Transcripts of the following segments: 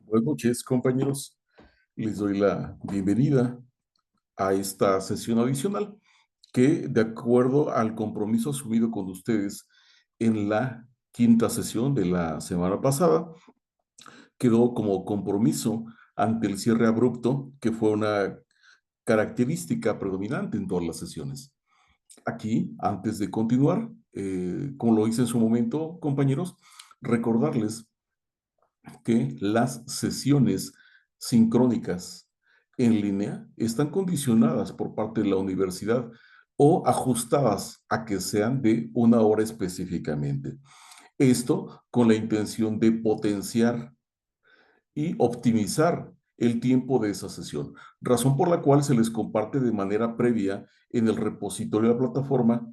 Buenas noches, compañeros. Les doy la bienvenida a esta sesión adicional que, de acuerdo al compromiso asumido con ustedes en la quinta sesión de la semana pasada, quedó como compromiso ante el cierre abrupto, que fue una característica predominante en todas las sesiones. Aquí, antes de continuar, como lo hice en su momento, compañeros, recordarles que las sesiones sincrónicas en línea están condicionadas por parte de la universidad o ajustadas a que sean de una hora específicamente. Esto con la intención de potenciar y optimizar el tiempo de esa sesión, razón por la cual se les comparte de manera previa en el repositorio de la plataforma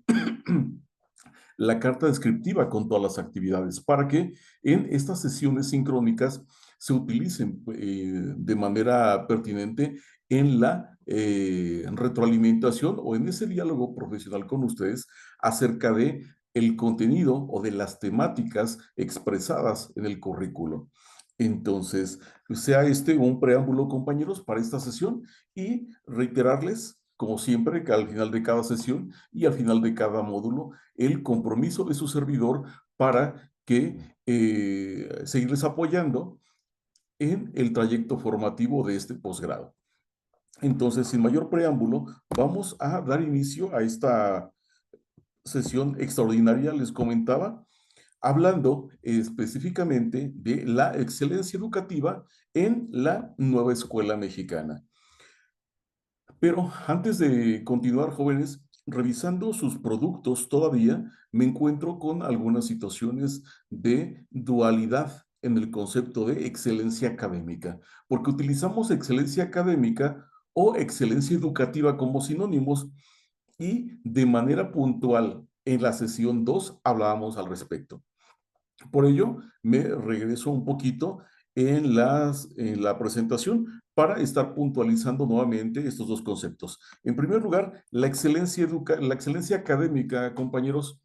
la carta descriptiva con todas las actividades para que en estas sesiones sincrónicas se utilicen de manera pertinente en la retroalimentación o en ese diálogo profesional con ustedes acerca de el contenido o de las temáticas expresadas en el currículo. Entonces, sea este un preámbulo, compañeros, para esta sesión y reiterarles, como siempre, que al final de cada sesión y al final de cada módulo, el compromiso de su servidor para que seguirles apoyando en el trayecto formativo de este posgrado. Entonces, sin mayor preámbulo, vamos a dar inicio a esta sesión extraordinaria, les comentaba, hablando específicamente de la excelencia educativa en la nueva escuela mexicana. Pero antes de continuar, jóvenes, revisando sus productos todavía, me encuentro con algunas situaciones de dualidad en el concepto de excelencia académica, porque utilizamos excelencia académica o excelencia educativa como sinónimos y de manera puntual en la sesión 2 hablábamos al respecto. Por ello, me regreso un poquito en la presentación para estar puntualizando nuevamente estos dos conceptos. En primer lugar, la excelencia académica, compañeros,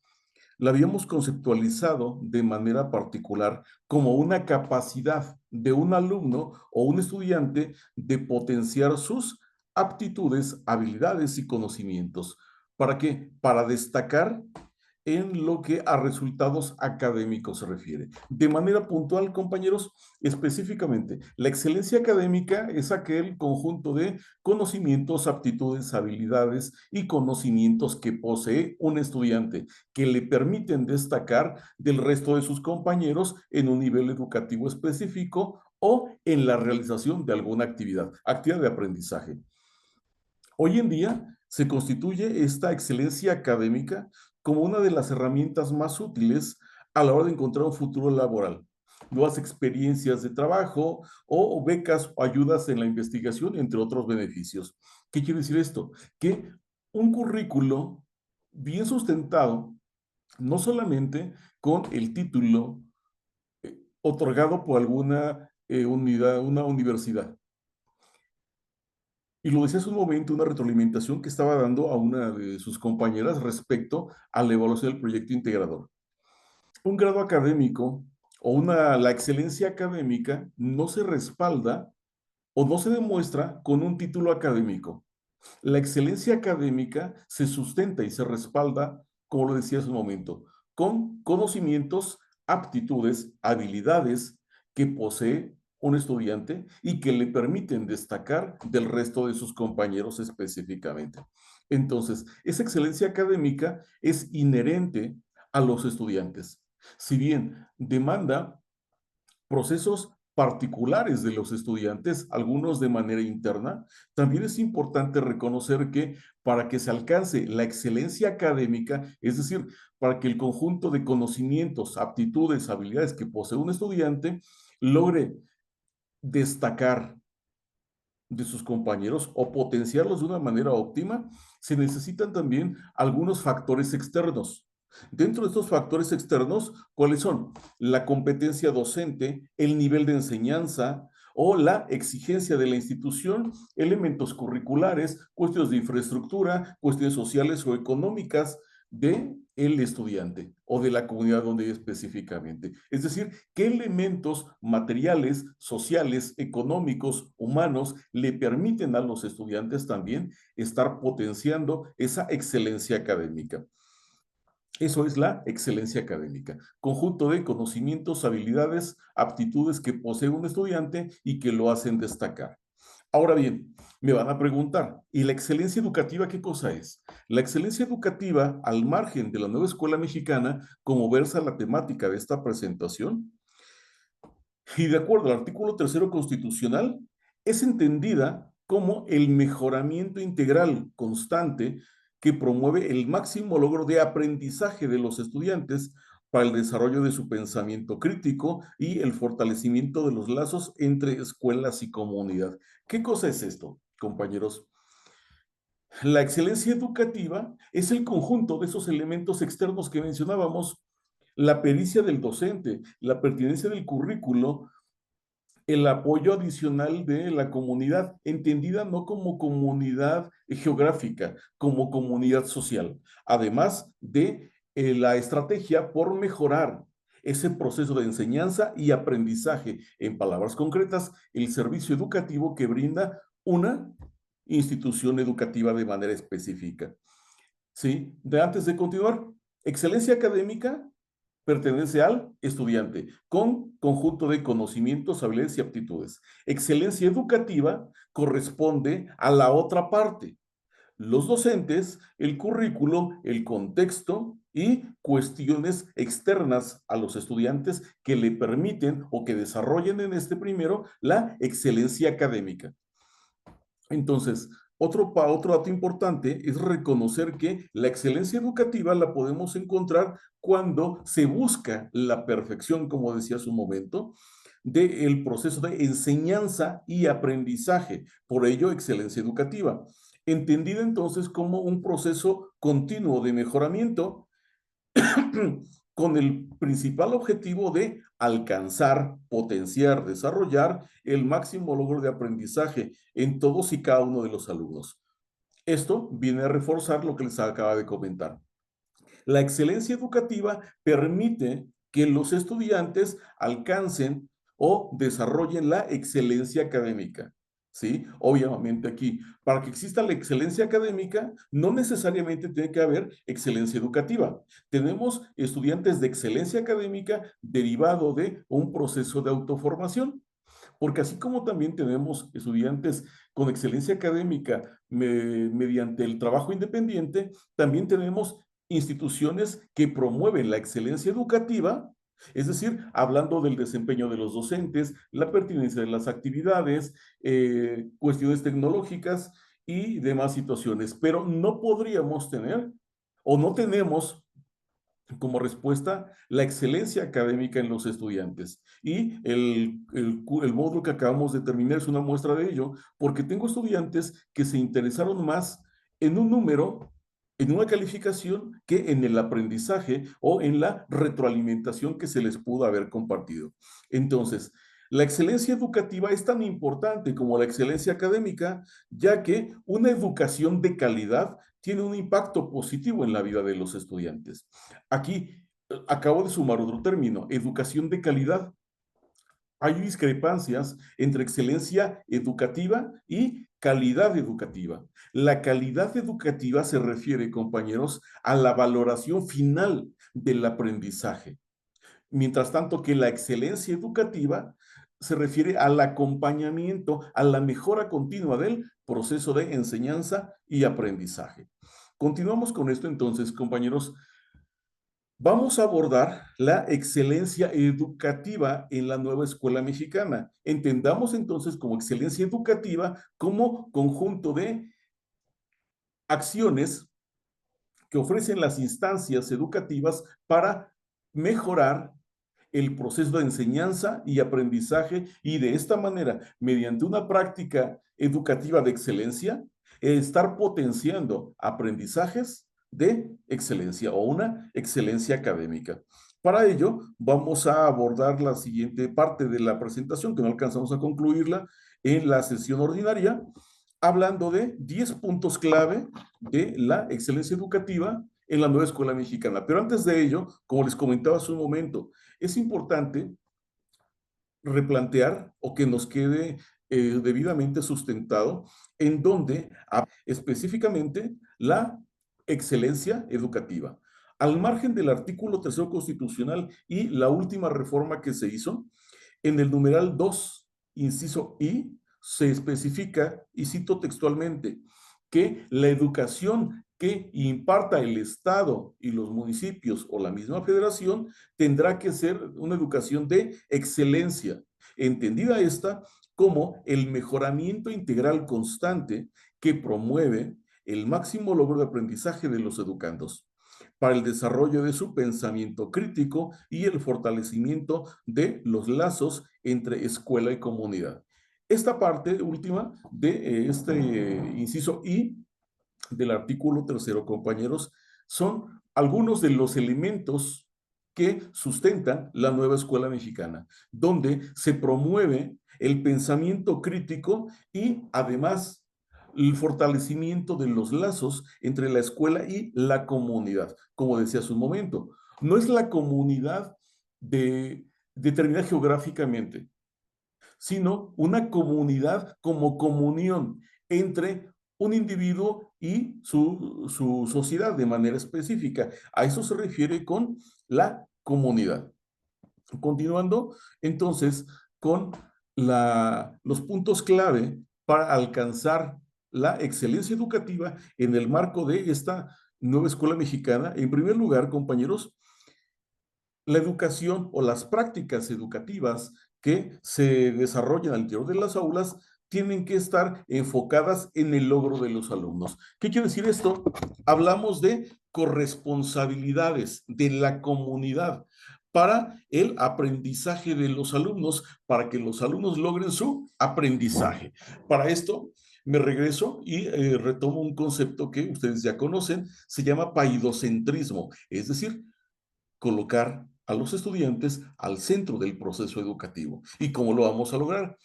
la habíamos conceptualizado de manera particular como una capacidad de un alumno o un estudiante de potenciar sus aptitudes, habilidades y conocimientos. ¿Para qué? Para destacar en lo que a resultados académicos se refiere. De manera puntual, compañeros, específicamente, la excelencia académica es aquel conjunto de conocimientos, aptitudes, habilidades y conocimientos que posee un estudiante que le permiten destacar del resto de sus compañeros en un nivel educativo específico o en la realización de alguna actividad de aprendizaje. Hoy en día se constituye esta excelencia académica como una de las herramientas más útiles a la hora de encontrar un futuro laboral, nuevas experiencias de trabajo o becas o ayudas en la investigación, entre otros beneficios. ¿Qué quiere decir esto? Que un currículo bien sustentado, no solamente con el título otorgado por alguna unidad, una universidad, y lo decía hace un momento, una retroalimentación que estaba dando a una de sus compañeras respecto a la evaluación del proyecto integrador. Un grado académico o la excelencia académica no se respalda o no se demuestra con un título académico. La excelencia académica se sustenta y se respalda, como lo decía hace un momento, con conocimientos, aptitudes, habilidades que posee un estudiante y que le permiten destacar del resto de sus compañeros específicamente. Entonces, esa excelencia académica es inherente a los estudiantes. Si bien demanda procesos particulares de los estudiantes, algunos de manera interna, también es importante reconocer que para que se alcance la excelencia académica, es decir, para que el conjunto de conocimientos, aptitudes, habilidades que posee un estudiante logre destacar de sus compañeros o potenciarlos de una manera óptima, se necesitan también algunos factores externos. Dentro de estos factores externos, ¿cuáles son? La competencia docente, el nivel de enseñanza o la exigencia de la institución, elementos curriculares, cuestiones de infraestructura, cuestiones sociales o económicas de el estudiante o de la comunidad donde vive específicamente. Es decir, qué elementos materiales, sociales, económicos, humanos le permiten a los estudiantes también estar potenciando esa excelencia académica. Eso es la excelencia académica, conjunto de conocimientos, habilidades, aptitudes que posee un estudiante y que lo hacen destacar. Ahora bien, me van a preguntar, ¿y la excelencia educativa qué cosa es? La excelencia educativa, al margen de la nueva escuela mexicana, como versa la temática de esta presentación, y de acuerdo al artículo tercero constitucional, es entendida como el mejoramiento integral constante que promueve el máximo logro de aprendizaje de los estudiantes para el desarrollo de su pensamiento crítico y el fortalecimiento de los lazos entre escuelas y comunidad. ¿Qué cosa es esto, compañeros? La excelencia educativa es el conjunto de esos elementos externos que mencionábamos, la pericia del docente, la pertinencia del currículo, el apoyo adicional de la comunidad, entendida no como comunidad geográfica, como comunidad social, además de la estrategia por mejorar ese proceso de enseñanza y aprendizaje, en palabras concretas, el servicio educativo que brinda una institución educativa de manera específica. ¿Sí? Antes de continuar, excelencia académica pertenece al estudiante, con conjunto de conocimientos, habilidades y aptitudes. Excelencia educativa corresponde a la otra parte. Los docentes, el currículo, el contexto y cuestiones externas a los estudiantes que le permiten o que desarrollen en este primero la excelencia académica. Entonces, otro dato importante es reconocer que la excelencia educativa la podemos encontrar cuando se busca la perfección, como decía hace un momento, del proceso de enseñanza y aprendizaje. Por ello, excelencia educativa. Entendida entonces como un proceso continuo de mejoramiento con el principal objetivo de alcanzar, potenciar, desarrollar el máximo logro de aprendizaje en todos y cada uno de los alumnos. Esto viene a reforzar lo que les acaba de comentar. La excelencia educativa permite que los estudiantes alcancen o desarrollen la excelencia académica. ¿Sí? Obviamente aquí, para que exista la excelencia académica, no necesariamente tiene que haber excelencia educativa. Tenemos estudiantes de excelencia académica derivado de un proceso de autoformación, porque así como también tenemos estudiantes con excelencia académica mediante el trabajo independiente, también tenemos instituciones que promueven la excelencia educativa, es decir, hablando del desempeño de los docentes, la pertinencia de las actividades, cuestiones tecnológicas y demás situaciones, pero no podríamos tener o no tenemos como respuesta la excelencia académica en los estudiantes. Y el módulo que acabamos de terminar es una muestra de ello, porque tengo estudiantes que se interesaron más en un número, en una calificación, que en el aprendizaje o en la retroalimentación que se les pudo haber compartido. Entonces, la excelencia educativa es tan importante como la excelencia académica, ya que una educación de calidad tiene un impacto positivo en la vida de los estudiantes. Aquí acabo de sumar otro término, educación de calidad. Hay discrepancias entre excelencia educativa y calidad educativa. La calidad educativa se refiere, compañeros, a la valoración final del aprendizaje, mientras tanto que la excelencia educativa se refiere al acompañamiento, a la mejora continua del proceso de enseñanza y aprendizaje. Continuamos con esto entonces, compañeros. Vamos a abordar la excelencia educativa en la nueva escuela mexicana. Entendamos entonces como excelencia educativa como conjunto de acciones que ofrecen las instancias educativas para mejorar el proceso de enseñanza y aprendizaje y de esta manera, mediante una práctica educativa de excelencia, estar potenciando aprendizajes de excelencia o una excelencia académica. Para ello, vamos a abordar la siguiente parte de la presentación, que no alcanzamos a concluirla en la sesión ordinaria, hablando de 10 puntos clave de la excelencia educativa en la nueva escuela mexicana. Pero antes de ello, como les comentaba hace un momento, es importante replantear o que nos quede debidamente sustentado en donde específicamente la excelencia educativa. Al margen del artículo tercero constitucional y la última reforma que se hizo, en el numeral 2, inciso I, se especifica, y cito textualmente, que la educación que imparta el Estado y los municipios o la misma federación tendrá que ser una educación de excelencia, entendida esta como el mejoramiento integral constante que promueve el máximo logro de aprendizaje de los educandos para el desarrollo de su pensamiento crítico y el fortalecimiento de los lazos entre escuela y comunidad. Esta parte última de este inciso I del artículo tercero, compañeros, son algunos de los elementos que sustentan la nueva escuela mexicana, donde se promueve el pensamiento crítico y además el fortalecimiento de los lazos entre la escuela y la comunidad. Como decía hace un momento, no es la comunidad determinada geográficamente, sino una comunidad como comunión entre un individuo y su sociedad de manera específica. A eso se refiere con la comunidad. Continuando, entonces, con los puntos clave para alcanzar la excelencia educativa en el marco de esta nueva escuela mexicana. En primer lugar, compañeros, la educación o las prácticas educativas que se desarrollan al interior de las aulas tienen que estar enfocadas en el logro de los alumnos. ¿Qué quiere decir esto? Hablamos de corresponsabilidades de la comunidad para el aprendizaje de los alumnos, para que los alumnos logren su aprendizaje. Para esto me regreso y retomo un concepto que ustedes ya conocen, se llama paidocentrismo, es decir, colocar a los estudiantes al centro del proceso educativo. ¿Y cómo lo vamos a lograr?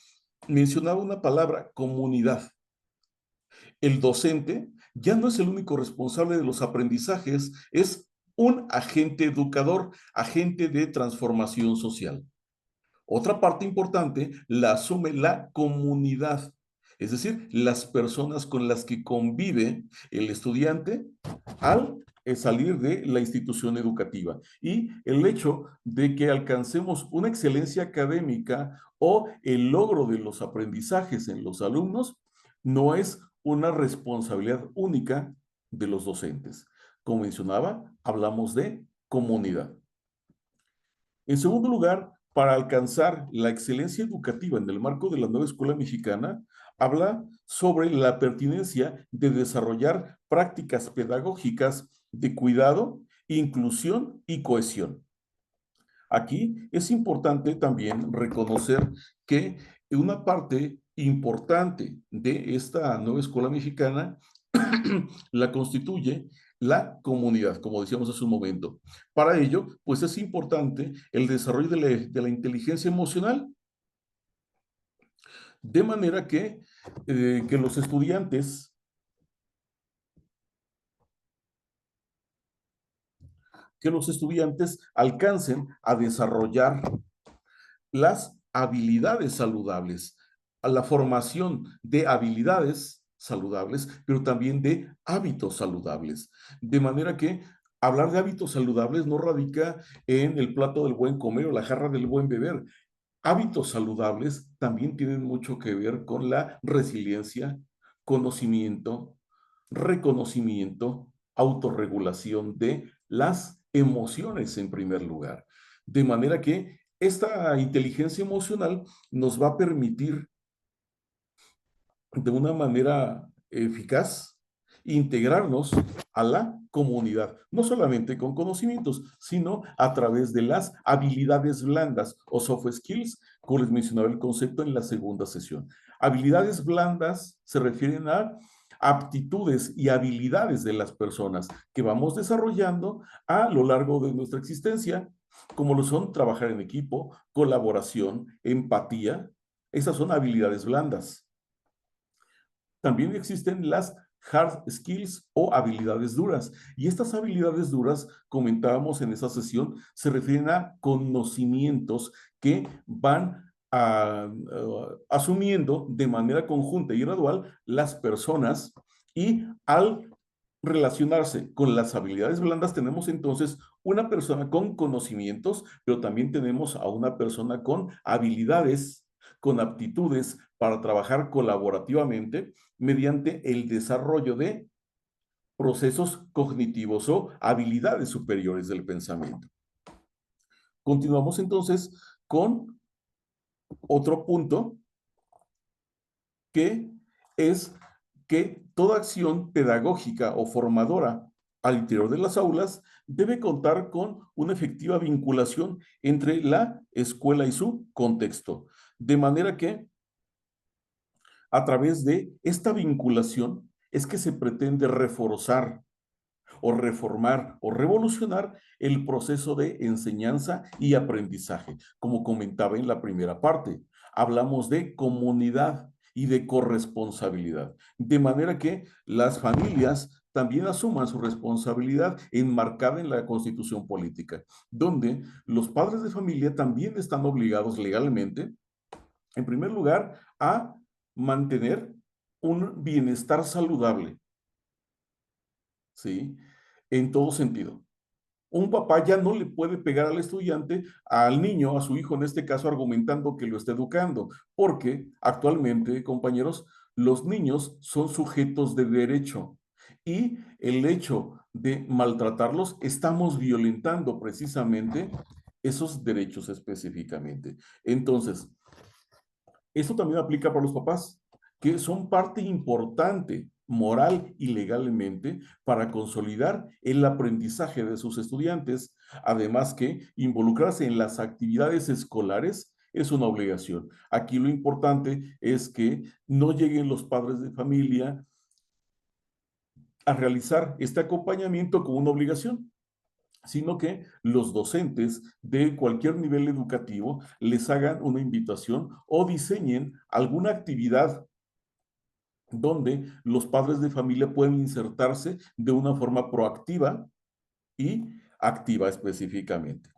Mencionaba una palabra, comunidad. El docente ya no es el único responsable de los aprendizajes, es un agente educador, agente de transformación social. Otra parte importante la asume la comunidad, es decir, las personas con las que convive el estudiante al salir de la institución educativa. Y el hecho de que alcancemos una excelencia académica o el logro de los aprendizajes en los alumnos no es una responsabilidad única de los docentes. Como mencionaba, hablamos de comunidad. En segundo lugar, para alcanzar la excelencia educativa en el marco de la nueva escuela mexicana, habla sobre la pertinencia de desarrollar prácticas pedagógicas de cuidado, inclusión y cohesión. Aquí es importante también reconocer que una parte importante de esta nueva escuela mexicana la constituye la comunidad, como decíamos hace un momento. Para ello, pues es importante el desarrollo de la inteligencia emocional, de manera que los estudiantes alcancen a desarrollar las habilidades saludables, a la formación de habilidades saludables, pero también de hábitos saludables. De manera que hablar de hábitos saludables no radica en el plato del buen comer o la jarra del buen beber. Hábitos saludables también tienen mucho que ver con la resiliencia, conocimiento, reconocimiento, autorregulación de las emociones en primer lugar. De manera que esta inteligencia emocional nos va a permitir de una manera eficaz integrarnos a la comunidad, no solamente con conocimientos, sino a través de las habilidades blandas o soft skills, como les mencionaba el concepto en la segunda sesión. Habilidades blandas se refieren a aptitudes y habilidades de las personas que vamos desarrollando a lo largo de nuestra existencia, como lo son trabajar en equipo, colaboración, empatía. Esas son habilidades blandas. También existen las hard skills o habilidades duras. Y estas habilidades duras, comentábamos en esa sesión, se refieren a conocimientos que van asumiendo de manera conjunta y gradual las personas, y al relacionarse con las habilidades blandas tenemos entonces una persona con conocimientos, pero también tenemos a una persona con habilidades, con aptitudes para trabajar colaborativamente mediante el desarrollo de procesos cognitivos o habilidades superiores del pensamiento. Continuamos entonces con otro punto, que es que toda acción pedagógica o formadora al interior de las aulas debe contar con una efectiva vinculación entre la escuela y su contexto, de manera que a través de esta vinculación es que se pretende reforzar o reformar o revolucionar el proceso de enseñanza y aprendizaje. Como comentaba en la primera parte, hablamos de comunidad y de corresponsabilidad, de manera que las familias también asuman su responsabilidad enmarcada en la Constitución política, donde los padres de familia también están obligados legalmente, en primer lugar, a mantener un bienestar saludable, ¿sí? En todo sentido. Un papá ya no le puede pegar al estudiante, al niño, a su hijo en este caso, argumentando que lo está educando, porque actualmente, compañeros, los niños son sujetos de derecho, y el hecho de maltratarlos, estamos violentando precisamente esos derechos específicamente. Entonces, esto también aplica para los papás, que son parte importante moral y legalmente para consolidar el aprendizaje de sus estudiantes, además que involucrarse en las actividades escolares es una obligación. Aquí lo importante es que no lleguen los padres de familia a realizar este acompañamiento como una obligación, sino que los docentes de cualquier nivel educativo les hagan una invitación o diseñen alguna actividad donde los padres de familia pueden insertarse de una forma proactiva y activa específicamente.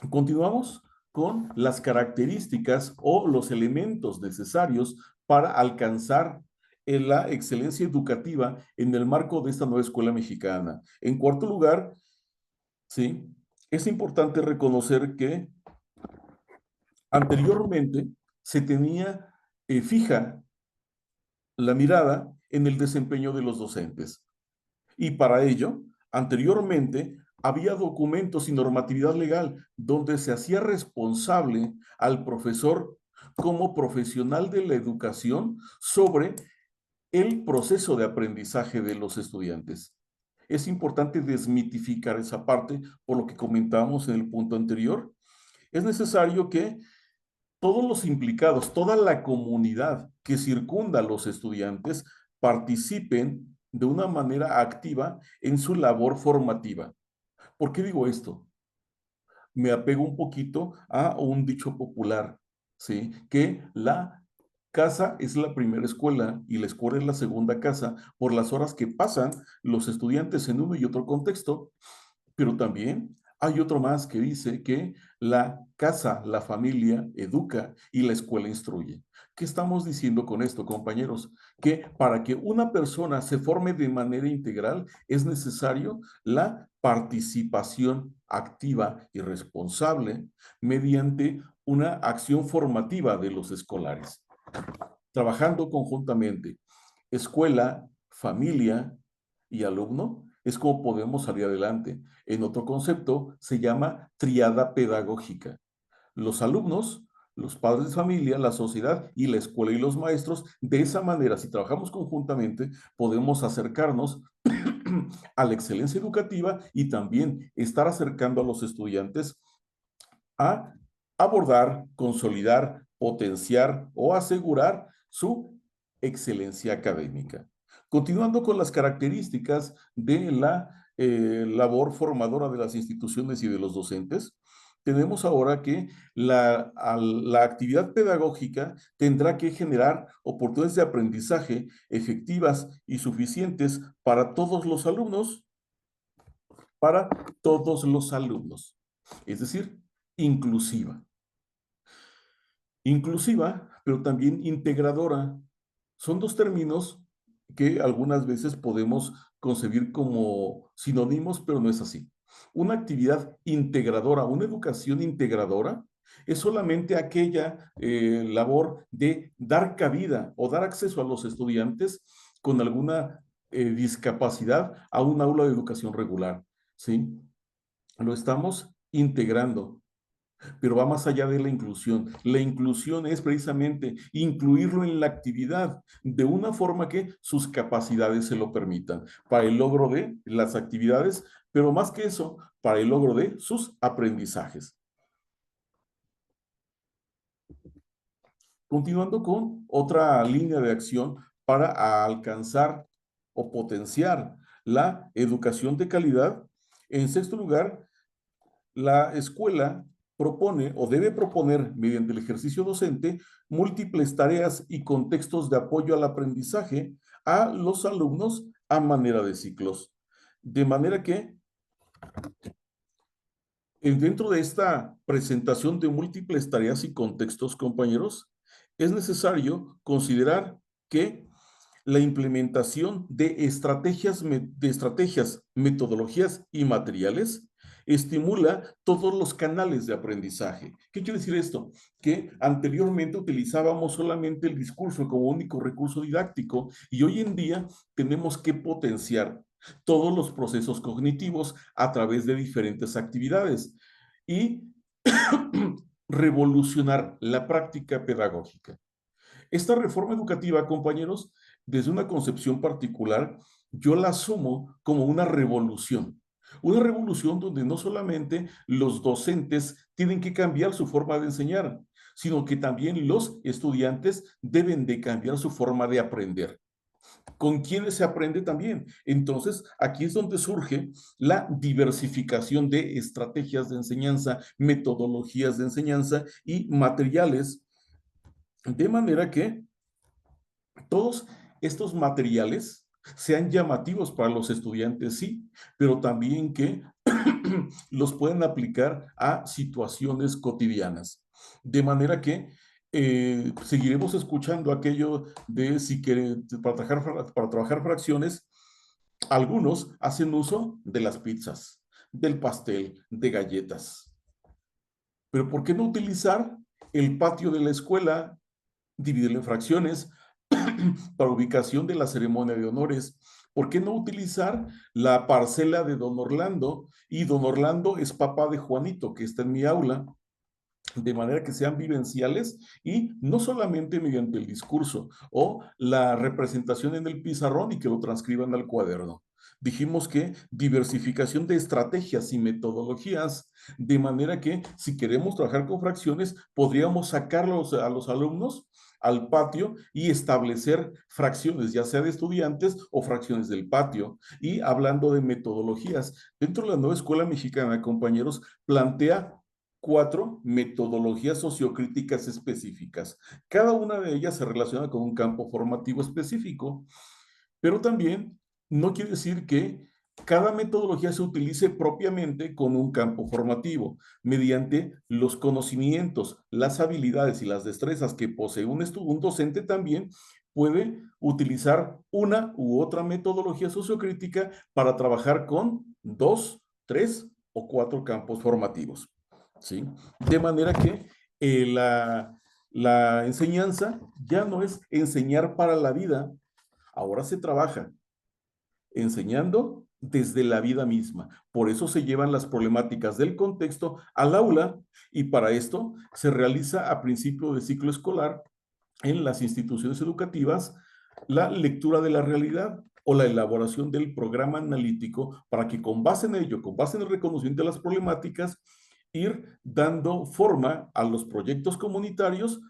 Continuamos con las características o los elementos necesarios para alcanzar la excelencia educativa en el marco de esta nueva escuela mexicana. En cuarto lugar, sí, es importante reconocer que anteriormente se tenía fija la mirada en el desempeño de los docentes. Y para ello, anteriormente, había documentos y normatividad legal donde se hacía responsable al profesor como profesional de la educación sobre el proceso de aprendizaje de los estudiantes. Es importante desmitificar esa parte, por lo que comentábamos en el punto anterior. Es necesario que todos los implicados, toda la comunidad que circunda a los estudiantes participen de una manera activa en su labor formativa. ¿Por qué digo esto? Me apego un poquito a un dicho popular, ¿sí? Que la casa es la primera escuela y la escuela es la segunda casa por las horas que pasan los estudiantes en uno y otro contexto, pero también hay otro más que dice que la casa, la familia educa y la escuela instruye. ¿Qué estamos diciendo con esto, compañeros? Que para que una persona se forme de manera integral es necesario la participación activa y responsable mediante una acción formativa de los escolares, trabajando conjuntamente escuela, familia y alumno, es como podemos salir adelante. En otro concepto se llama triada pedagógica. Los alumnos, los padres de familia, la sociedad y la escuela y los maestros, de esa manera, si trabajamos conjuntamente, podemos acercarnos a la excelencia educativa y también estar acercando a los estudiantes a abordar, consolidar, potenciar o asegurar su excelencia académica. Continuando con las características de la labor formadora de las instituciones y de los docentes, tenemos ahora que la actividad pedagógica tendrá que generar oportunidades de aprendizaje efectivas y suficientes para todos los alumnos, para todos los alumnos. Es decir, inclusiva. Inclusiva, pero también integradora. Son dos términos que algunas veces podemos concebir como sinónimos, pero no es así. Una actividad integradora, una educación integradora, es solamente aquella labor de dar cabida o dar acceso a los estudiantes con alguna discapacidad a un aula de educación regular, ¿sí? Lo estamos integrando, pero va más allá de la inclusión. La inclusión es precisamente incluirlo en la actividad de una forma que sus capacidades se lo permitan, para el logro de las actividades, pero más que eso, para el logro de sus aprendizajes. Continuando con otra línea de acción para alcanzar o potenciar la educación de calidad. En sexto lugar, la escuela propone o debe proponer mediante el ejercicio docente múltiples tareas y contextos de apoyo al aprendizaje a los alumnos a manera de ciclos. De manera que dentro de esta presentación de múltiples tareas y contextos, compañeros, es necesario considerar que la implementación de estrategias, metodologías y materiales estimula todos los canales de aprendizaje. ¿Qué quiere decir esto? Que anteriormente utilizábamos solamente el discurso como único recurso didáctico y hoy en día tenemos que potenciar todos los procesos cognitivos a través de diferentes actividades y revolucionar la práctica pedagógica. Esta reforma educativa, compañeros, desde una concepción particular, yo la asumo como una revolución. Una revolución donde no solamente los docentes tienen que cambiar su forma de enseñar, sino que también los estudiantes deben de cambiar su forma de aprender. ¿Con quiénes se aprende también? Entonces, aquí es donde surge la diversificación de estrategias de enseñanza, metodologías de enseñanza y materiales, de manera que todos estos materiales sean llamativos para los estudiantes, sí, pero también que los pueden aplicar a situaciones cotidianas. De manera que seguiremos escuchando aquello de si quieren, para trabajar fracciones, algunos hacen uso de las pizzas, del pastel, de galletas. Pero ¿por qué no utilizar el patio de la escuela, dividirlo en fracciones, para ubicación de la ceremonia de honores? ¿Por qué no utilizar la parcela de don Orlando? Y don Orlando es papá de Juanito, que está en mi aula, de manera que sean vivenciales y no solamente mediante el discurso o la representación en el pizarrón y que lo transcriban al cuaderno. Dijimos que diversificación de estrategias y metodologías, de manera que si queremos trabajar con fracciones, podríamos sacarlos a los alumnos al patio y establecer fracciones, ya sea de estudiantes o fracciones del patio. Y hablando de metodologías, dentro de la nueva escuela mexicana, compañeros, plantea 4 metodologías sociocríticas específicas. Cada una de ellas se relaciona con un campo formativo específico, pero también no quiere decir que cada metodología se utilice propiamente con un campo formativo, mediante los conocimientos, las habilidades y las destrezas que posee un docente también puede utilizar una u otra metodología sociocrítica para trabajar con 2, 3 o 4 campos formativos. ¿Sí? De manera que la enseñanza ya no es enseñar para la vida, ahora se trabaja enseñando desde la vida misma. Por eso se llevan las problemáticas del contexto al aula y para esto se realiza a principio de ciclo escolar en las instituciones educativas la lectura de la realidad o la elaboración del programa analítico para que con base en ello, con base en el reconocimiento de las problemáticas, ir dando forma a los proyectos comunitarios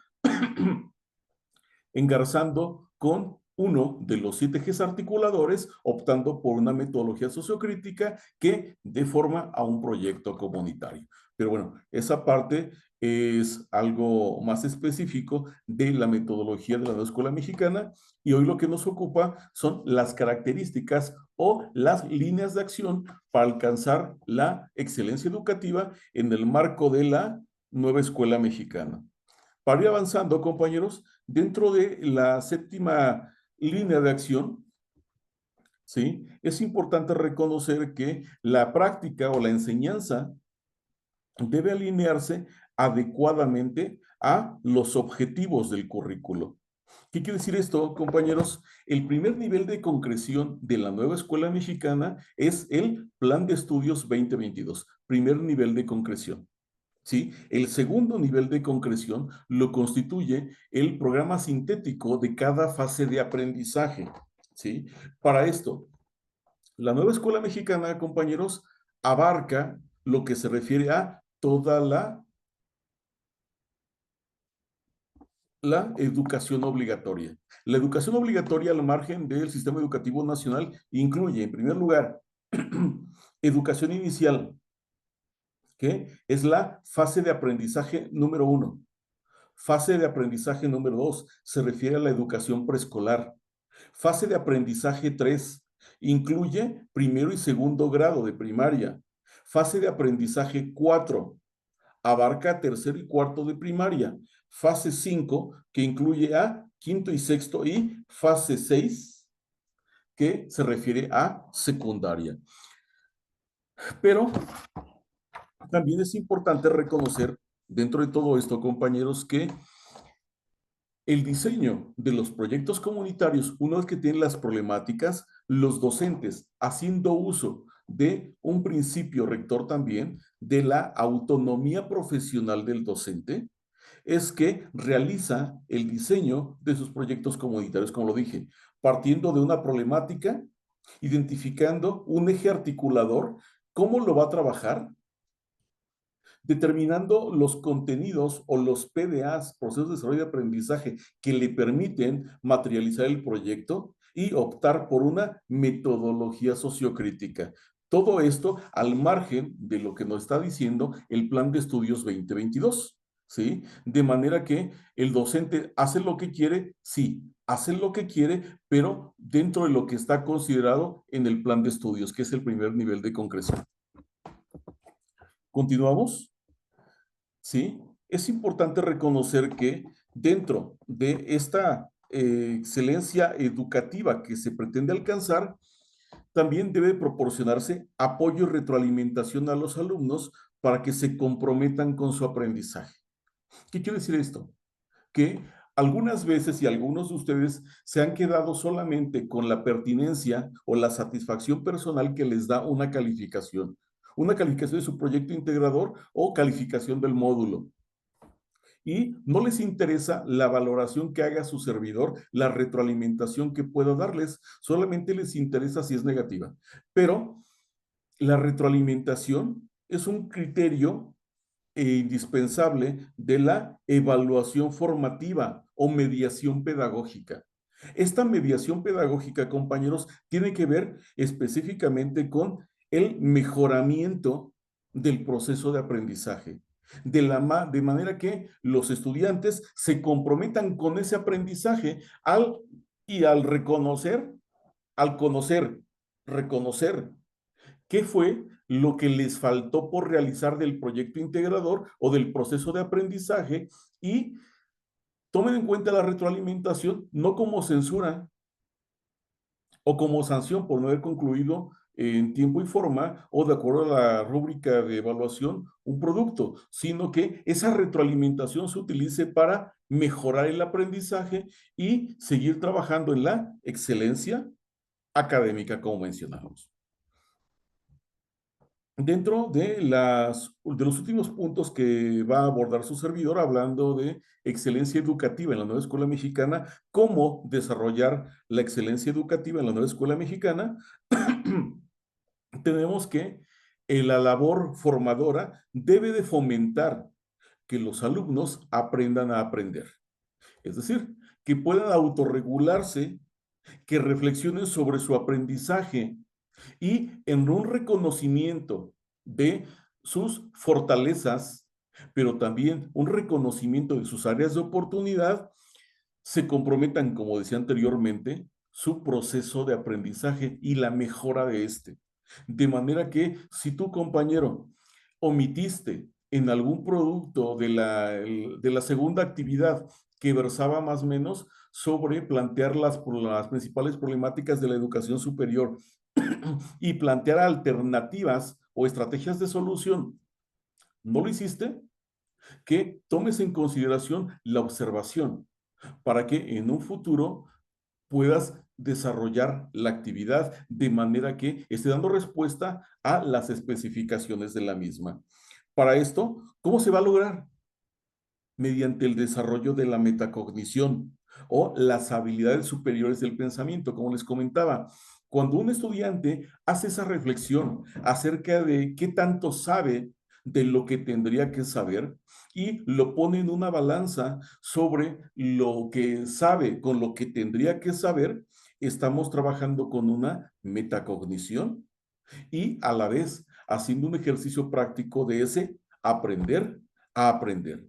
engarzando con uno de los 7 ejes articuladores, optando por una metodología sociocrítica que dé forma a un proyecto comunitario. Pero bueno, esa parte es algo más específico de la metodología de la nueva escuela mexicana, y hoy lo que nos ocupa son las características o las líneas de acción para alcanzar la excelencia educativa en el marco de la nueva escuela mexicana. Para ir avanzando, compañeros, dentro de la séptima línea de acción, ¿sí? Es importante reconocer que la práctica o la enseñanza debe alinearse adecuadamente a los objetivos del currículo. ¿Qué quiere decir esto, compañeros? El primer nivel de concreción de la nueva escuela mexicana es el Plan de Estudios 2022, primer nivel de concreción. ¿Sí? El segundo nivel de concreción lo constituye el programa sintético de cada fase de aprendizaje. ¿Sí? Para esto, la nueva escuela mexicana, compañeros, abarca lo que se refiere a toda la educación obligatoria. La educación obligatoria al margen del sistema educativo nacional incluye, en primer lugar, educación inicial, que es la fase de aprendizaje número 1. Fase de aprendizaje número 2 se refiere a la educación preescolar. Fase de aprendizaje 3 incluye primero y segundo grado de primaria. Fase de aprendizaje 4 abarca tercero y cuarto de primaria. Fase 5 que incluye a quinto y sexto, y fase 6 que se refiere a secundaria. Pero también es importante reconocer dentro de todo esto, compañeros, que el diseño de los proyectos comunitarios, una vez que tienen las problemáticas, los docentes haciendo uso de un principio rector también de la autonomía profesional del docente, es que realiza el diseño de sus proyectos comunitarios, como lo dije, partiendo de una problemática, identificando un eje articulador, cómo lo va a trabajar, determinando los contenidos o los PDAs, procesos de desarrollo de aprendizaje, que le permiten materializar el proyecto y optar por una metodología sociocrítica. Todo esto al margen de lo que nos está diciendo el Plan de Estudios 2022, ¿sí? De manera que el docente hace lo que quiere, sí, hace lo que quiere, pero dentro de lo que está considerado en el Plan de Estudios, que es el primer nivel de concreción. ¿Continuamos? ¿Sí? Es importante reconocer que dentro de esta excelencia educativa que se pretende alcanzar, también debe proporcionarse apoyo y retroalimentación a los alumnos para que se comprometan con su aprendizaje. ¿Qué quiere decir esto? Que algunas veces y algunos de ustedes se han quedado solamente con la pertinencia o la satisfacción personal que les da una calificación de su proyecto integrador o calificación del módulo, y no les interesa la valoración que haga su servidor, la retroalimentación que pueda darles, solamente les interesa si es negativa. Pero la retroalimentación es un criterio indispensable de la evaluación formativa o mediación pedagógica. Esta mediación pedagógica, compañeros, tiene que ver específicamente con el mejoramiento del proceso de aprendizaje, de manera que los estudiantes se comprometan con ese aprendizaje al reconocer, al conocer, reconocer qué fue lo que les faltó por realizar del proyecto integrador o del proceso de aprendizaje, y tomen en cuenta la retroalimentación no como censura o como sanción por no haber concluido en tiempo y forma o de acuerdo a la rúbrica de evaluación un producto, sino que esa retroalimentación se utilice para mejorar el aprendizaje y seguir trabajando en la excelencia académica, como mencionamos. Dentro de los últimos puntos que va a abordar su servidor, hablando de excelencia educativa en la nueva escuela mexicana, cómo desarrollar la excelencia educativa en la nueva escuela mexicana, tenemos que la labor formadora debe de fomentar que los alumnos aprendan a aprender. Es decir, que puedan autorregularse que reflexionen sobre su aprendizaje y en un reconocimiento de sus fortalezas, pero también un reconocimiento de sus áreas de oportunidad, se comprometan, como decía anteriormente, su proceso de aprendizaje y la mejora de este. De manera que si tu compañero omitiste en algún producto de la segunda actividad que versaba más o menos sobre plantear las principales problemáticas de la educación superior y plantear alternativas o estrategias de solución, no lo hiciste, que tomes en consideración la observación para que en un futuro puedas desarrollar la actividad de manera que esté dando respuesta a las especificaciones de la misma. Para esto, ¿cómo se va a lograr? Mediante el desarrollo de la metacognición o las habilidades superiores del pensamiento, como les comentaba. Cuando un estudiante hace esa reflexión acerca de qué tanto sabe de lo que tendría que saber y lo pone en una balanza sobre lo que sabe con lo que tendría que saber, estamos trabajando con una metacognición y a la vez haciendo un ejercicio práctico de ese aprender a aprender,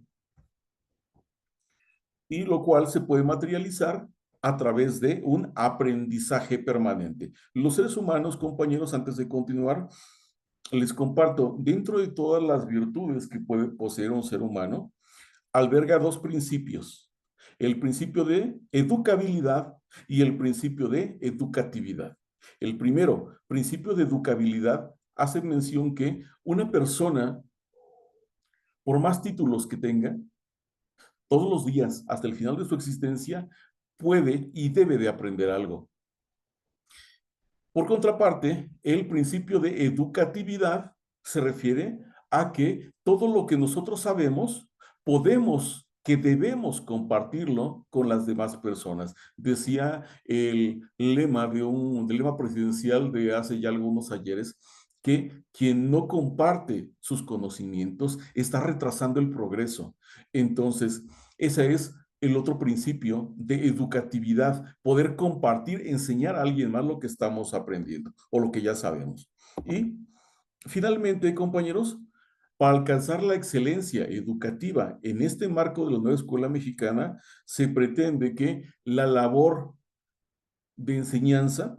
y lo cual se puede materializar a través de un aprendizaje permanente. Los seres humanos, compañeros, antes de continuar, les comparto, dentro de todas las virtudes que puede poseer un ser humano, alberga dos principios: el principio de educabilidad y el principio de educatividad. El primero, principio de educabilidad, hace mención que una persona, por más títulos que tenga, todos los días, hasta el final de su existencia, puede y debe de aprender algo. Por contraparte, el principio de educatividad se refiere a que todo lo que nosotros sabemos, podemos, que debemos compartirlo con las demás personas. Decía el lema del lema presidencial de hace ya algunos ayeres, que quien no comparte sus conocimientos está retrasando el progreso. Entonces, esa es el otro principio de educatividad: poder compartir, enseñar a alguien más lo que estamos aprendiendo o lo que ya sabemos. Y finalmente, compañeros, para alcanzar la excelencia educativa en este marco de la nueva escuela mexicana, se pretende que la labor de enseñanza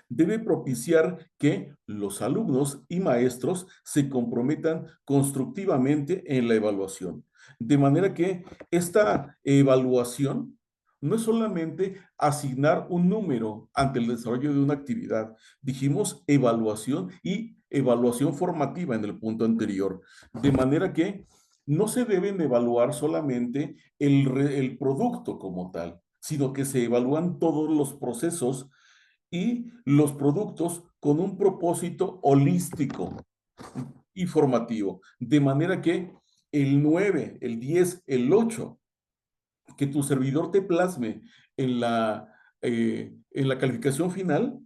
debe propiciar que los alumnos y maestros se comprometan constructivamente en la evaluación. De manera que esta evaluación no es solamente asignar un número ante el desarrollo de una actividad. Dijimos evaluación y evaluación formativa en el punto anterior. De manera que no se deben evaluar solamente el producto como tal, sino que se evalúan todos los procesos y los productos con un propósito holístico y formativo, de manera que el 9, el 10, el 8 que tu servidor te plasme en la calificación final,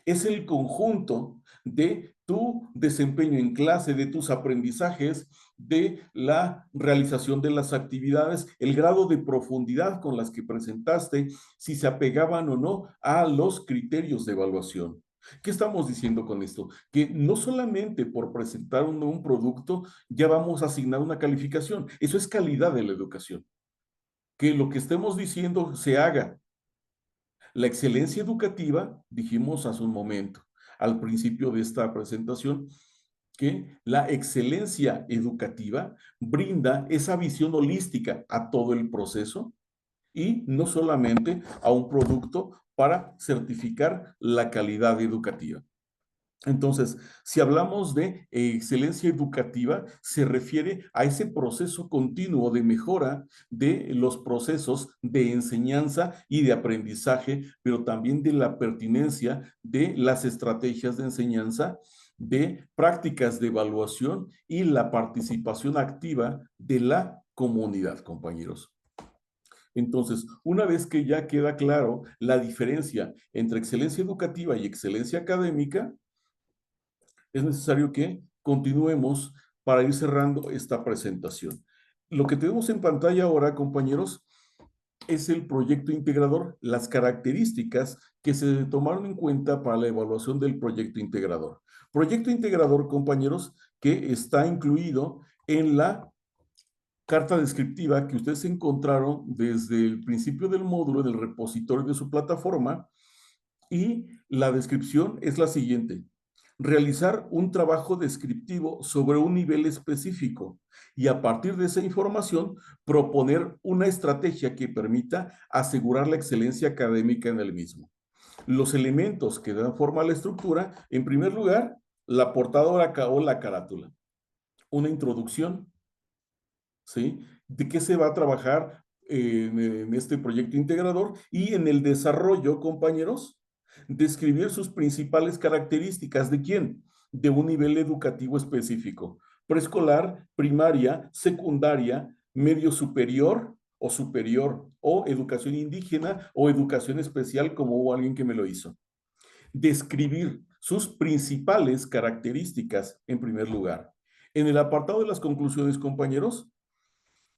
es el conjunto de tu desempeño en clase, de tus aprendizajes, de la realización de las actividades, el grado de profundidad con las que presentaste, si se apegaban o no a los criterios de evaluación. ¿Qué estamos diciendo con esto? Que no solamente por presentar un producto ya vamos a asignar una calificación. Eso es calidad de la educación. Que lo que estemos diciendo se haga. La excelencia educativa, dijimos hace un momento, al principio de esta presentación, que la excelencia educativa brinda esa visión holística a todo el proceso y no solamente a un producto para certificar la calidad educativa. Entonces, si hablamos de excelencia educativa, se refiere a ese proceso continuo de mejora de los procesos de enseñanza y de aprendizaje, pero también de la pertinencia de las estrategias de enseñanza, de prácticas de evaluación y la participación activa de la comunidad, compañeros. Entonces, una vez que ya queda claro la diferencia entre excelencia educativa y excelencia académica, es necesario que continuemos para ir cerrando esta presentación. Lo que tenemos en pantalla ahora, compañeros, es el proyecto integrador, las características que se tomaron en cuenta para la evaluación del proyecto integrador. Proyecto integrador, compañeros, que está incluido en la carta descriptiva que ustedes encontraron desde el principio del módulo en el repositorio de su plataforma, y la descripción es la siguiente: realizar un trabajo descriptivo sobre un nivel específico y a partir de esa información proponer una estrategia que permita asegurar la excelencia académica en el mismo. Los elementos que dan forma a la estructura, en primer lugar, la portadora o la carátula, una introducción, ¿sí? ¿De qué se va a trabajar en este proyecto integrador? Y en el desarrollo, compañeros, describir sus principales características. ¿De quién? De un nivel educativo específico. Preescolar, primaria, secundaria, medio superior, o educación indígena o educación especial, como hubo alguien que me lo hizo. Describir sus principales características en primer lugar. En el apartado de las conclusiones, compañeros,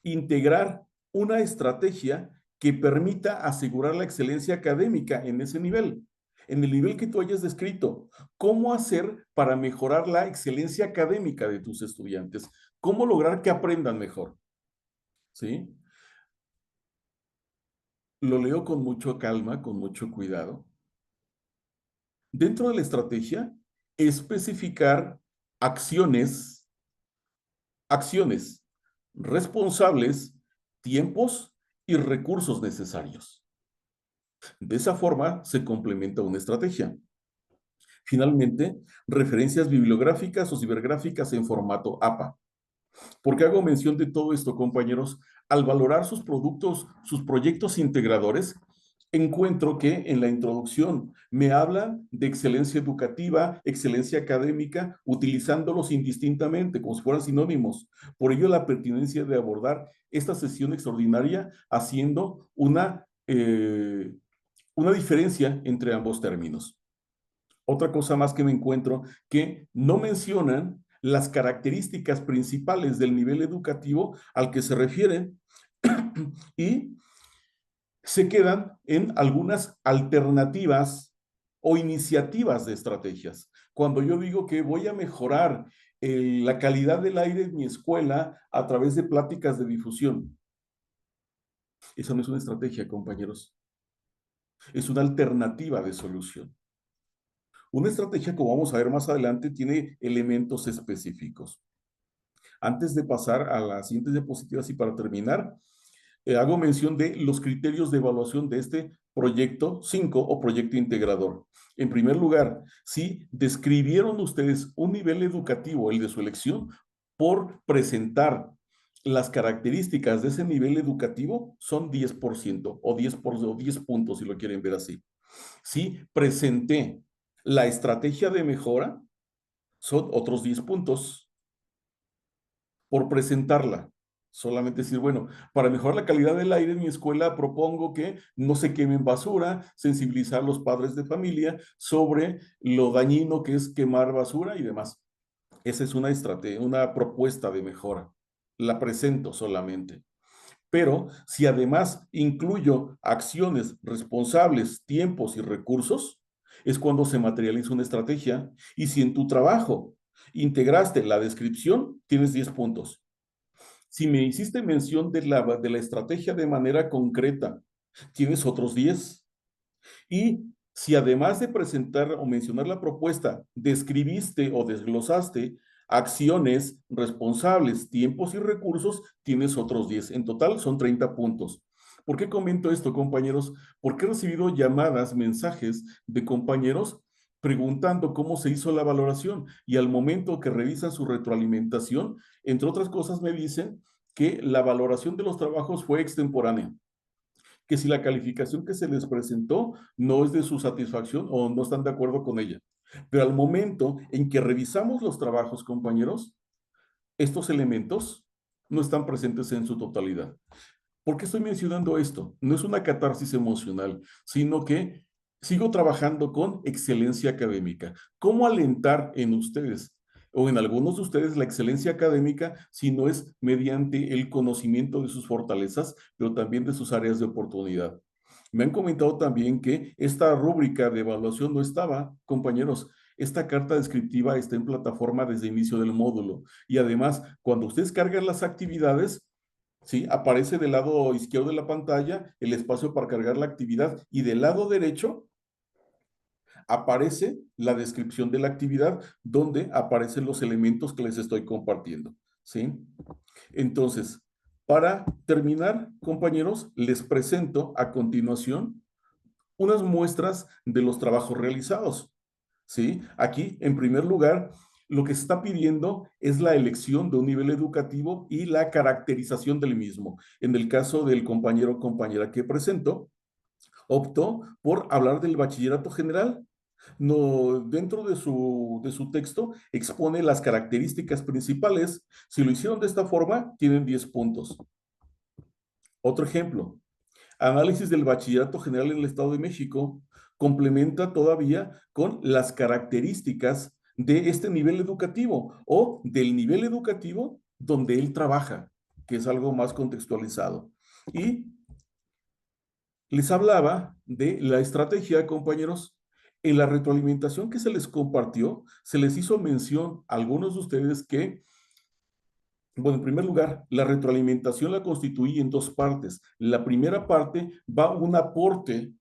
integrar una estrategia que permita asegurar la excelencia académica en ese nivel, en el nivel que tú hayas descrito. ¿Cómo hacer para mejorar la excelencia académica de tus estudiantes? ¿Cómo lograr que aprendan mejor? ¿Sí? Lo leo con mucha calma, con mucho cuidado. Dentro de la estrategia, especificar acciones, acciones responsables, tiempos y recursos necesarios. De esa forma se complementa una estrategia. Finalmente, referencias bibliográficas o cibergráficas en formato APA. ¿Por qué hago mención de todo esto, compañeros? Al valorar sus productos, sus proyectos integradores, encuentro que en la introducción me hablan de excelencia educativa, excelencia académica, utilizándolos indistintamente, como si fueran sinónimos. Por ello, la pertinencia de abordar esta sesión extraordinaria haciendo una diferencia entre ambos términos. Otra cosa más que me encuentro, que no mencionan las características principales del nivel educativo al que se refieren y se quedan en algunas alternativas o iniciativas de estrategias. Cuando yo digo que voy a mejorar la calidad del aire en mi escuela a través de pláticas de difusión, esa no es una estrategia, compañeros, es una alternativa de solución. Una estrategia, como vamos a ver más adelante, tiene elementos específicos. Antes de pasar a las siguientes diapositivas y para terminar, hago mención de los criterios de evaluación de este proyecto 5 o proyecto integrador. En primer lugar, si describieron ustedes un nivel educativo, el de su elección, por presentar las características de ese nivel educativo, son 10% o 10 puntos, si lo quieren ver así. Si presenté la estrategia de mejora, son otros 10 puntos por presentarla. Solamente decir, bueno, para mejorar la calidad del aire en mi escuela propongo que no se quemen basura, sensibilizar a los padres de familia sobre lo dañino que es quemar basura y demás. Esa es una estrategia, una propuesta de mejora. La presento solamente. Pero si además incluyo acciones responsables, tiempos y recursos, es cuando se materializa una estrategia. Y si en tu trabajo integraste la descripción, tienes 10 puntos. Si me hiciste mención de la estrategia de manera concreta, tienes otros 10. Y si además de presentar o mencionar la propuesta, describiste o desglosaste acciones responsables, tiempos y recursos, tienes otros 10. En total son 30 puntos. ¿Por qué comento esto, compañeros? Porque he recibido llamadas, mensajes de compañeros preguntando cómo se hizo la valoración y al momento que revisan su retroalimentación, entre otras cosas me dicen que la valoración de los trabajos fue extemporánea, que si la calificación que se les presentó no es de su satisfacción o no están de acuerdo con ella. Pero al momento en que revisamos los trabajos, compañeros, estos elementos no están presentes en su totalidad. ¿Por qué estoy mencionando esto? No es una catarsis emocional, sino que sigo trabajando con excelencia académica. ¿Cómo alentar en ustedes o en algunos de ustedes la excelencia académica, si no es mediante el conocimiento de sus fortalezas, pero también de sus áreas de oportunidad. Me han comentado también que esta rúbrica de evaluación no estaba, compañeros. Esta carta descriptiva está en plataforma desde el inicio del módulo y además, cuando ustedes cargan las actividades, ¿sí? Aparece del lado izquierdo de la pantalla el espacio para cargar la actividad y del lado derecho aparece la descripción de la actividad donde aparecen los elementos que les estoy compartiendo, ¿sí? Entonces, para terminar, compañeros, les presento a continuación unas muestras de los trabajos realizados, ¿sí? Aquí, en primer lugar, lo que se está pidiendo es la elección de un nivel educativo y la caracterización del mismo. En el caso del compañero o compañera que presento, optó por hablar del bachillerato general. No, dentro de su texto expone las características principales. Si lo hicieron de esta forma, tienen 10 puntos. Otro ejemplo, análisis del bachillerato general en el Estado de México complementa todavía con las características de este nivel educativo o del nivel educativo donde él trabaja, que es algo más contextualizado. Y les hablaba de la estrategia, compañeros. En la retroalimentación que se les compartió, se les hizo mención a algunos de ustedes que, bueno, en primer lugar, la retroalimentación la constituye en dos partes. La primera parte va un aporte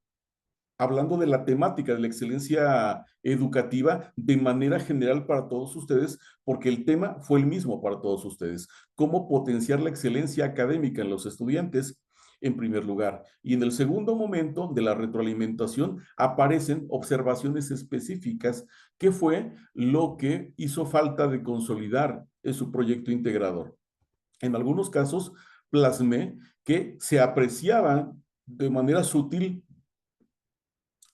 hablando de la temática de la excelencia educativa de manera general para todos ustedes, porque el tema fue el mismo para todos ustedes. Cómo potenciar la excelencia académica en los estudiantes, en primer lugar. Y en el segundo momento de la retroalimentación aparecen observaciones específicas, que fue lo que hizo falta de consolidar en su proyecto integrador. En algunos casos, plasmé que se apreciaban de manera sutil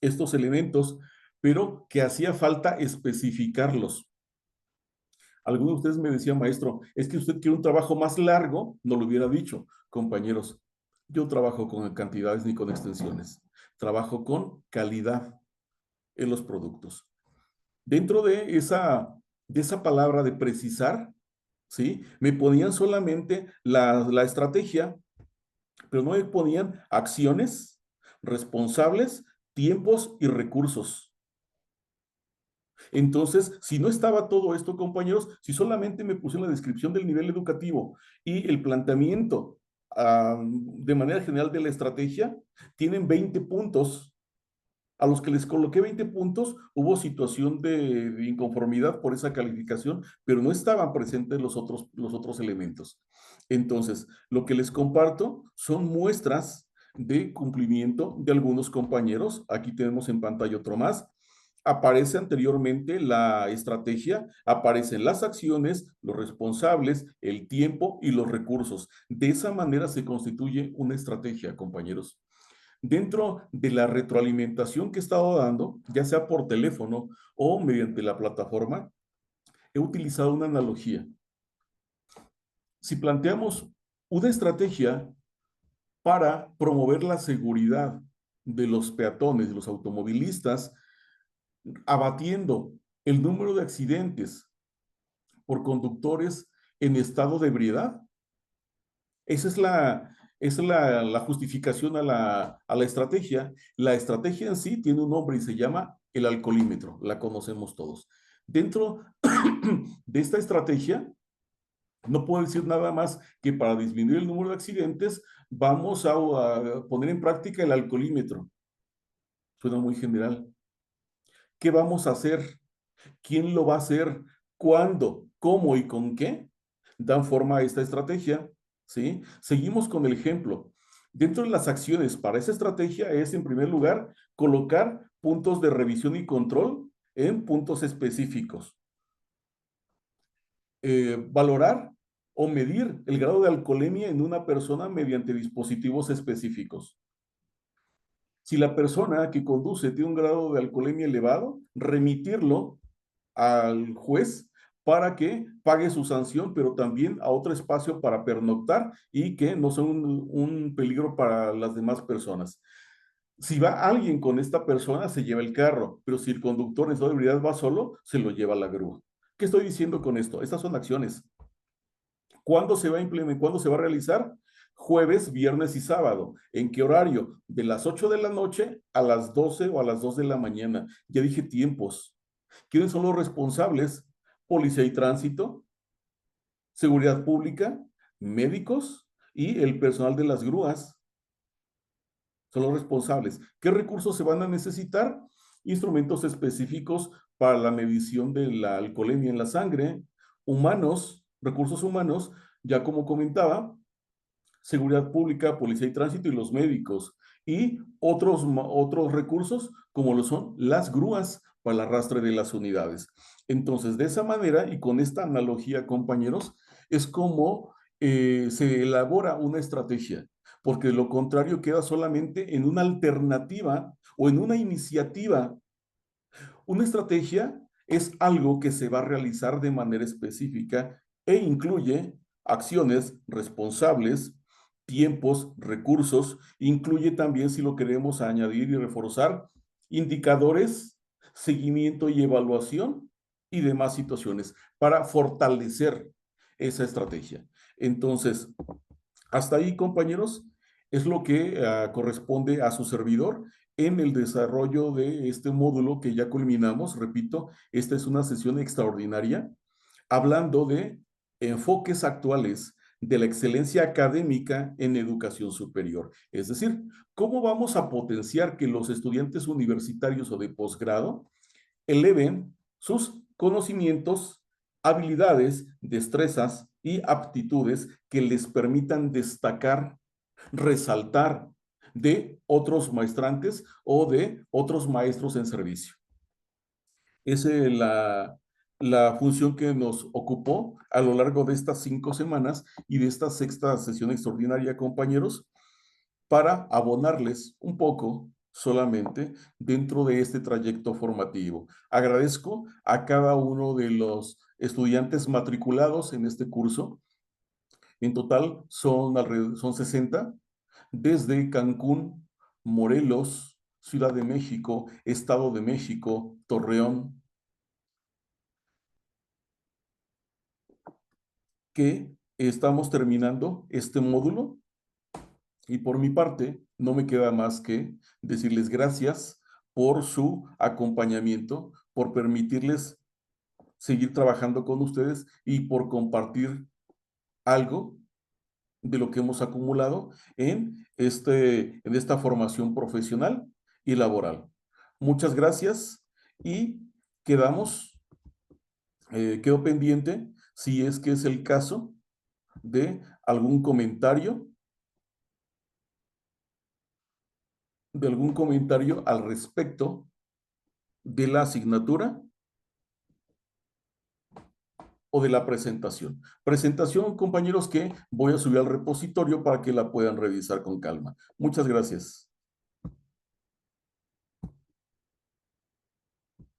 estos elementos, pero que hacía falta especificarlos. Algunos de ustedes me decían, maestro, es que usted quiere un trabajo más largo, no lo hubiera dicho. Compañeros, yo trabajo con cantidades ni con extensiones. Trabajo con calidad en los productos. Dentro de esa palabra de precisar, ¿sí? Me ponían solamente la estrategia, pero no me ponían acciones, responsables, tiempos y recursos. Entonces, si no estaba todo esto, compañeros, si solamente me puse en la descripción del nivel educativo y el planteamiento de manera general de la estrategia, tienen 20 puntos. A los que les coloqué 20 puntos, hubo situación de inconformidad por esa calificación, pero no estaban presentes los otros elementos. Entonces, lo que les comparto son muestras de cumplimiento de algunos compañeros. Aquí tenemos en pantalla otro más. Aparece anteriormente la estrategia, aparecen las acciones, los responsables, el tiempo y los recursos. De esa manera se constituye una estrategia, compañeros. Dentro de la retroalimentación que he estado dando, ya sea por teléfono o mediante la plataforma, he utilizado una analogía. Si planteamos una estrategia para promover la seguridad de los peatones, de los automovilistas, abatiendo el número de accidentes por conductores en estado de ebriedad. Esa es la justificación a la estrategia. La estrategia en sí tiene un nombre y se llama el alcoholímetro. La conocemos todos. Dentro de esta estrategia, no puedo decir nada más que para disminuir el número de accidentes, vamos a poner en práctica el alcoholímetro. Suena muy general. ¿Qué vamos a hacer? ¿Quién lo va a hacer? ¿Cuándo? ¿Cómo y con qué? Dan forma a esta estrategia, ¿sí? Seguimos con el ejemplo. Dentro de las acciones para esa estrategia es, en primer lugar, colocar puntos de revisión y control en puntos específicos. Valorar o medir el grado de alcoholemia en una persona mediante dispositivos específicos. Si la persona que conduce tiene un grado de alcoholemia elevado, remitirlo al juez para que pague su sanción, pero también a otro espacio para pernoctar y que no sea un peligro para las demás personas. Si va alguien con esta persona, se lleva el carro, pero si el conductor en su ebriedad va solo, se lo lleva a la grúa. ¿Qué estoy diciendo con esto? Estas son acciones. ¿Cuándo se va a implementar? ¿Cuándo se va a realizar? Jueves, viernes y sábado. ¿En qué horario? De las 8 de la noche a las 12 o a las 2 de la mañana. Ya dije tiempos. ¿Quiénes son los responsables? Policía y tránsito, seguridad pública, médicos y el personal de las grúas. Son los responsables. ¿Qué recursos se van a necesitar? Instrumentos específicos para la medición de la alcoholemia en la sangre, humanos, recursos humanos, ya como comentaba, seguridad pública, policía y tránsito y los médicos. Y otros recursos como lo son las grúas para el arrastre de las unidades. Entonces, de esa manera y con esta analogía, compañeros, es como se elabora una estrategia, porque de lo contrario queda solamente en una alternativa o en una iniciativa. Una estrategia es algo que se va a realizar de manera específica e incluye acciones responsables, tiempos, recursos, incluye también, si lo queremos añadir y reforzar, indicadores, seguimiento y evaluación y demás situaciones para fortalecer esa estrategia. Entonces, hasta ahí, compañeros, es lo que corresponde a su servidor en el desarrollo de este módulo que ya culminamos. Repito, esta es una sesión extraordinaria hablando de enfoques actuales de la excelencia académica en educación superior. Es decir, cómo vamos a potenciar que los estudiantes universitarios o de posgrado eleven sus conocimientos, habilidades, destrezas y aptitudes que les permitan destacar, resaltar de otros maestrantes o de otros maestros en servicio. Esa es la función que nos ocupó a lo largo de estas 5 semanas y de esta sexta sesión extraordinaria, compañeros, para abonarles un poco solamente dentro de este trayecto formativo. Agradezco a cada uno de los estudiantes matriculados en este curso. En total son 60, desde Cancún, Morelos, Ciudad de México, Estado de México, Torreón, que estamos terminando este módulo. Y por mi parte, no me queda más que decirles gracias por su acompañamiento, por permitirles seguir trabajando con ustedes y por compartir algo de lo que hemos acumulado en esta formación profesional y laboral. Muchas gracias y quedamos, quedo pendiente si es que es el caso de algún comentario al respecto de la asignatura o de la presentación. Presentación, compañeros, que voy a subir al repositorio para que la puedan revisar con calma. Muchas gracias.